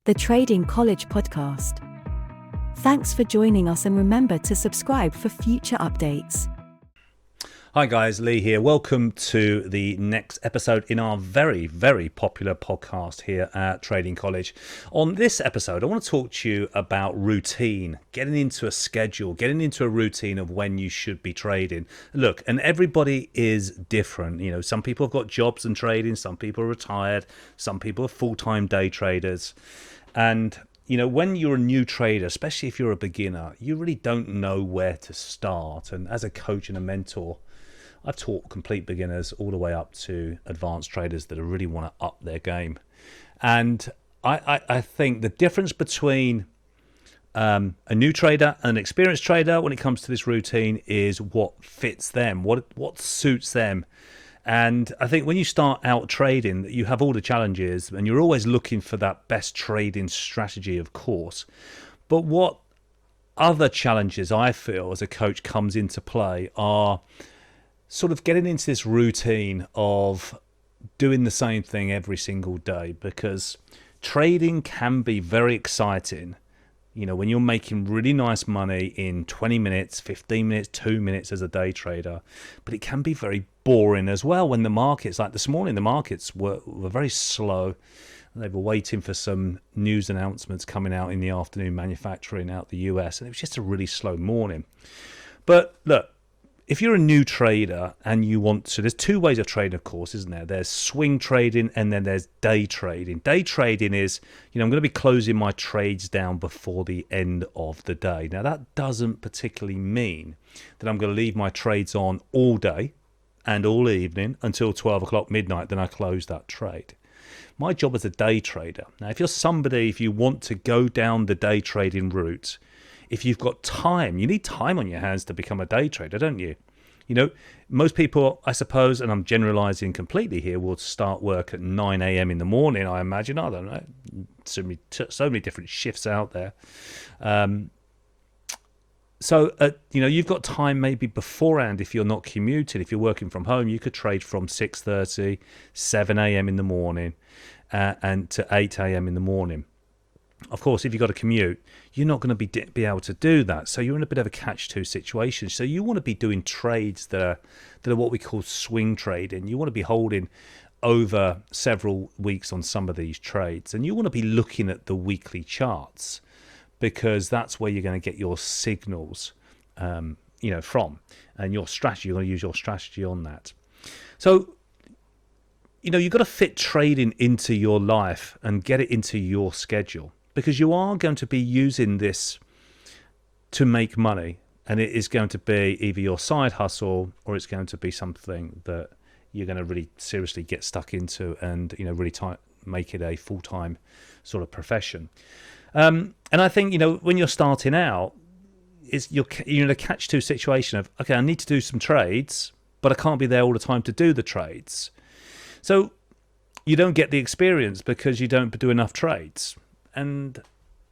the Trading College podcast. Thanks for joining us and remember to subscribe for future updates. Hi guys, Lee here. Welcome to the next episode in our very, very popular podcast here at Trading College. On this episode, I want to talk to you about routine, getting into a schedule, getting into a routine of when you should be trading. Look, and everybody is different. You know, some people have got jobs and trading, some people are retired, some people are full-time day traders. And you know, when you're a new trader, especially if you're a beginner, you really don't know where to start. And as a coach and a mentor, I've taught complete beginners all the way up to advanced traders that really want to up their game. And I think the difference between a new trader and an experienced trader when it comes to this routine is what fits them, what suits them. And I think when you start out trading, you have all the challenges and you're always looking for that best trading strategy, of course. But what other challenges I feel as a coach comes into play are sort of getting into this routine of doing the same thing every single day, because trading can be very exciting. You know, when you're making really nice money in 20 minutes, 15 minutes, 2 minutes as a day trader, but it can be very boring as well when the markets, like this morning, the markets were very slow. They were waiting for some news announcements coming out in the afternoon, manufacturing out the US, and it was just a really slow morning. But look, if you're a new trader and you want to, there's two ways of trading, of course, isn't there? There's swing trading and then there's day trading. Day trading is, you know, I'm going to be closing my trades down before the end of the day. Now, that doesn't particularly mean that I'm going to leave my trades on all day and all evening until 12 o'clock midnight, then I close that trade. My job as a day trader. Now, if you're somebody, if you want to go down the day trading route, if you've got time, you need time on your hands to become a day trader, don't you? You know, most people, I suppose, and I'm generalizing completely here, will start work at 9 a.m. in the morning, I imagine. I don't know. So many different shifts out there. You know, you've got time maybe beforehand if you're not commuting. If you're working from home, you could trade from 6:30, 7 a.m. in the morning and to 8 a.m. in the morning. Of course, if you've got a commute, you're not going to be able to do that. So you're in a bit of a catch-2 situation. So you want to be doing trades that are what we call swing trading. You want to be holding over several weeks on some of these trades. And you want to be looking at the weekly charts, because that's where you're going to get your signals, from. And your strategy, you're going to use your strategy on that. So, you know, you've got to fit trading into your life and get it into your schedule, because you are going to be using this to make money, and it is going to be either your side hustle or it's going to be something that you're going to really seriously get stuck into and, you know, really make it a full-time sort of profession. And I think, you know, when you're starting out, you're in a catch-2 situation of, okay, I need to do some trades, but I can't be there all the time to do the trades. So you don't get the experience because you don't do enough trades. And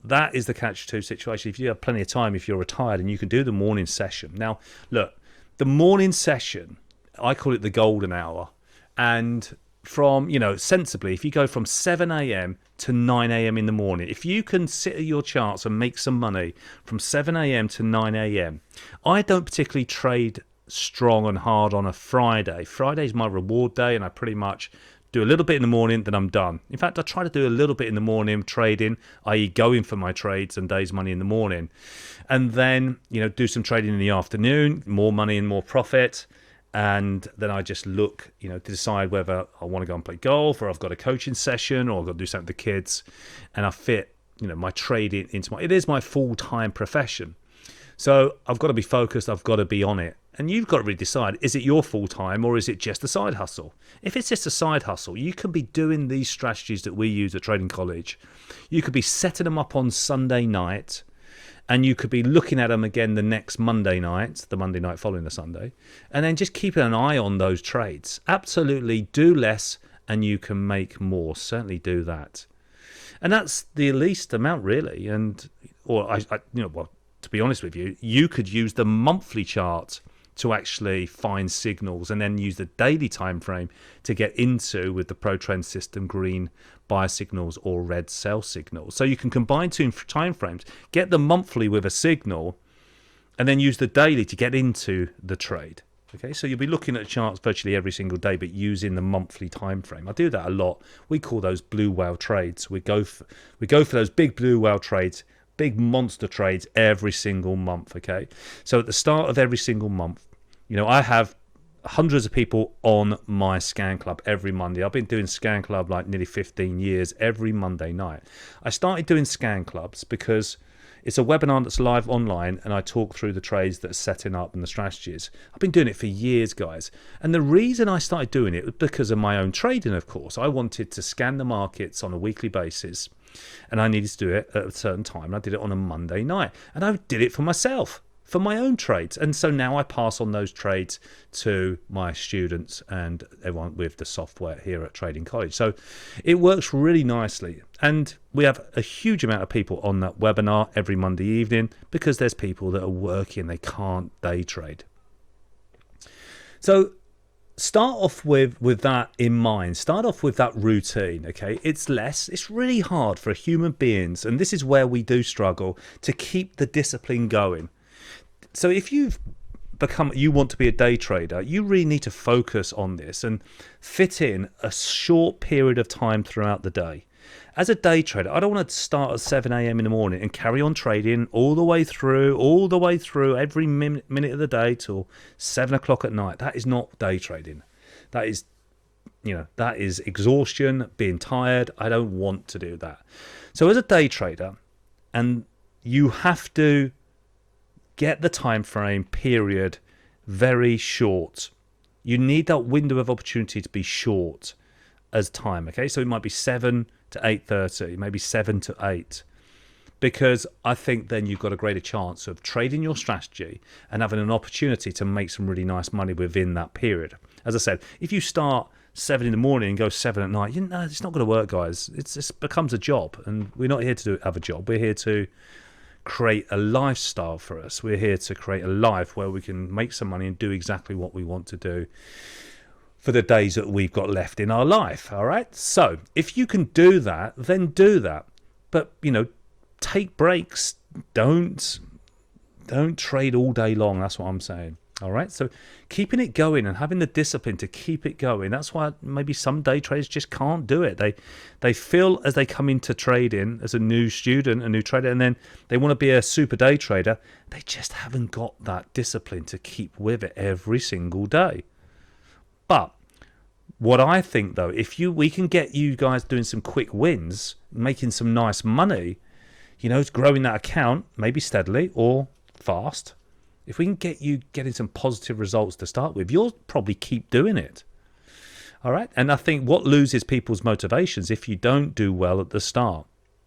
that is the catch-2 situation. If you have plenty of time, if you're retired, and you can do the morning session. Now, look, the morning session, I call it the golden hour. And from, you know, sensibly, if you go from 7 a.m. to 9 a.m. in the morning, if you can sit at your charts and make some money from 7 a.m. to 9 a.m., I don't particularly trade strong and hard on a Friday. Friday's my reward day, and I pretty much do a little bit in the morning, then I'm done. In fact, I try to do a little bit in the morning trading, i.e. going for my trades and days money in the morning. And then, you know, do some trading in the afternoon, more money and more profit. And then I just look, you know, to decide whether I want to go and play golf, or I've got a coaching session, or I've got to do something with the kids. And I fit, you know, my trading into it is my full-time profession. So I've got to be focused. I've got to be on it. And you've got to really decide, is it your full-time or is it just a side hustle? If it's just a side hustle, you can be doing these strategies that we use at Trading College. You could be setting them up on Sunday night, and you could be looking at them again the next Monday night, the Monday night following the Sunday, and then just keeping an eye on those trades. Absolutely do less and you can make more. Certainly do that. And that's the least amount, really. To be honest with you, you could use the monthly chart to actually find signals, and then use the daily time frame to get into with the Pro Trend System green buy signals or red sell signals. So you can combine two time frames, get the monthly with a signal, and then use the daily to get into the trade. Okay, so you'll be looking at charts virtually every single day, but using the monthly time frame. I do that a lot. We call those blue whale trades. We go for those big blue whale trades, big monster trades every single month. Okay, so at the start of every single month, I have hundreds of people on my Scan Club every Monday. I've been doing Scan Club like nearly 15 years every Monday night. I started doing Scan Clubs because it's a webinar that's live online, and I talk through the trades that are setting up and the strategies. I've been doing it for years, guys. And the reason I started doing it was because of my own trading, of course. I wanted to scan the markets on a weekly basis, and I needed to do it at a certain time. And I did it on a Monday night, and I did it for myself, for my own trades. And so now I pass on those trades to my students and everyone with the software here at Trading College. So it works really nicely. And we have a huge amount of people on that webinar every Monday evening because there's people that are working, they can't day trade. So start off with that in mind. Start off with that routine, okay? It's really hard for human beings, and this is where we do struggle, to keep the discipline going. So if you want to be a day trader, you really need to focus on this and fit in a short period of time throughout the day. As a day trader, I don't want to start at 7 a.m. in the morning and carry on trading all the way through every minute of the day till 7 o'clock at night. That is not day trading. That is exhaustion, being tired. I don't want to do that. So as a day trader, and you have to get the time frame period very short. You need that window of opportunity to be short as time. Okay, so it might be 7 to 8:30, maybe 7 to 8, because I think then you've got a greater chance of trading your strategy and having an opportunity to make some really nice money within that period. As I said, if you start 7 in the morning and go 7 at night, it's not going to work, guys. It becomes a job, and we're not here to have a job. We're here to create a lifestyle for us. We're here to create a life where we can make some money and do exactly what we want to do for the days that we've got left in our life. All right, so if you can do that, then do that, but take breaks. Don't trade all day long. That's what I'm saying. All right, so keeping it going and having the discipline to keep it going. That's why maybe some day traders just can't do it. They feel as they come into trading as a new student, a new trader, and then they want to be a super day trader. They just haven't got that discipline to keep with it every single day. But what I think, though, if we can get you guys doing some quick wins, making some nice money, growing that account, maybe steadily or fast. If we can get you getting some positive results to start with, you'll probably keep doing it. All right. And I think what loses people's motivations if you don't do well at the start.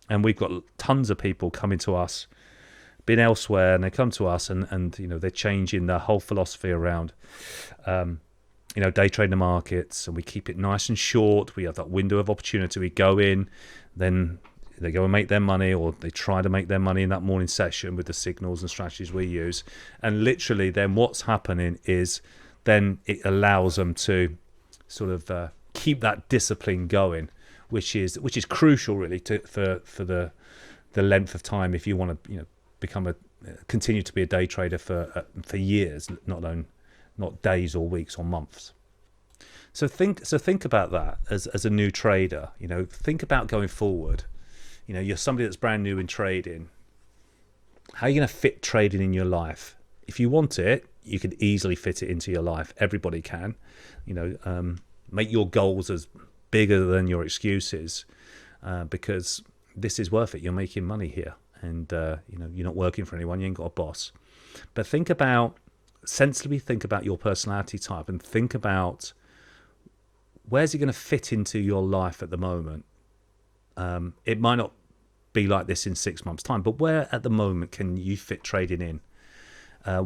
And we've got tons of people coming to us, been elsewhere, and they come to us and they're changing their whole philosophy around, day trading the markets, and we keep it nice and short. We have that window of opportunity. We go in, then they go and make their money, or they try to make their money in that morning session with the signals and strategies we use. And literally then what's happening is then it allows them to sort of keep that discipline going, which is crucial really for the length of time if you want to continue to be a day trader for years, not days or weeks or months. So think about that as a new trader. Think about going forward. You're somebody that's brand new in trading. How are you going to fit trading in your life? If you want it, you can easily fit it into your life. Everybody can. Make your goals as bigger than your excuses, because this is worth it. You're making money here, and you're not working for anyone. You ain't got a boss. But sensibly think about your personality type, and think about where's it going to fit into your life at the moment. It might not be like this in 6 months' time, but where at the moment can you fit trading in?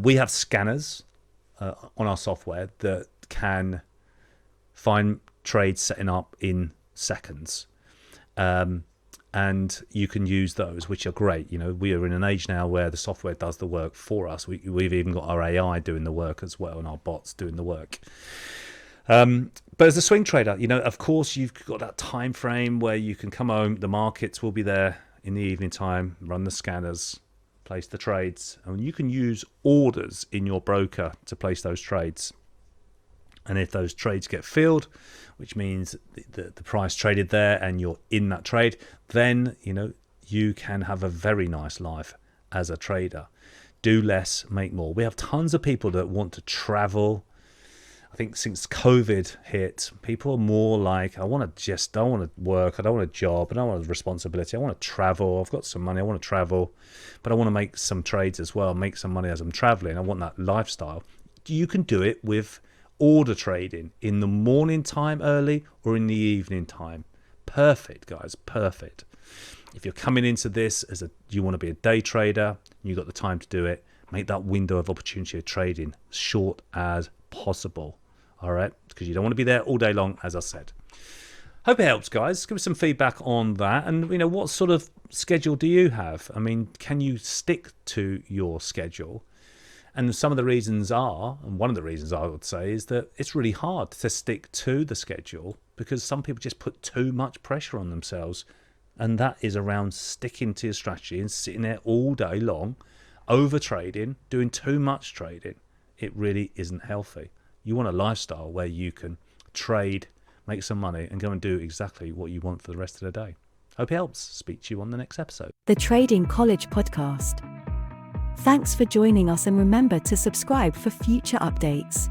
We have scanners on our software that can find trades setting up in seconds, and you can use those, which are great. We are in an age now where the software does the work for us. We've even got our AI doing the work as well, and our bots doing the work. But as a swing trader, of course, you've got that time frame where you can come home, the markets will be there in the evening time, run the scanners, place the trades, and you can use orders in your broker to place those trades. And if those trades get filled, which means the price traded there and you're in that trade, then you can have a very nice life as a trader. Do less, make more. We have tons of people that want to travel. I think since COVID hit, people are more like, I don't want to work, I don't want a job, I don't want a responsibility, I want to travel, I've got some money, I want to travel, but I want to make some trades as well, make some money as I'm traveling, I want that lifestyle. You can do it with order trading in the morning time early or in the evening time. Perfect, guys, perfect. If you're coming into this you want to be a day trader, you've got the time to do it, make that window of opportunity of trading short as possible. All right, because you don't want to be there all day long, as I said. Hope it helps, guys. Give us some feedback on that. And, what sort of schedule do you have? I mean, can you stick to your schedule? And some of the reasons are, and one of the reasons I would say, is that it's really hard to stick to the schedule because some people just put too much pressure on themselves. And that is around sticking to your strategy and sitting there all day long, over trading, doing too much trading. It really isn't healthy. You want a lifestyle where you can trade, make some money, and go and do exactly what you want for the rest of the day. Hope it helps. Speak to you on the next episode. The Trading College Podcast. Thanks for joining us, and remember to subscribe for future updates.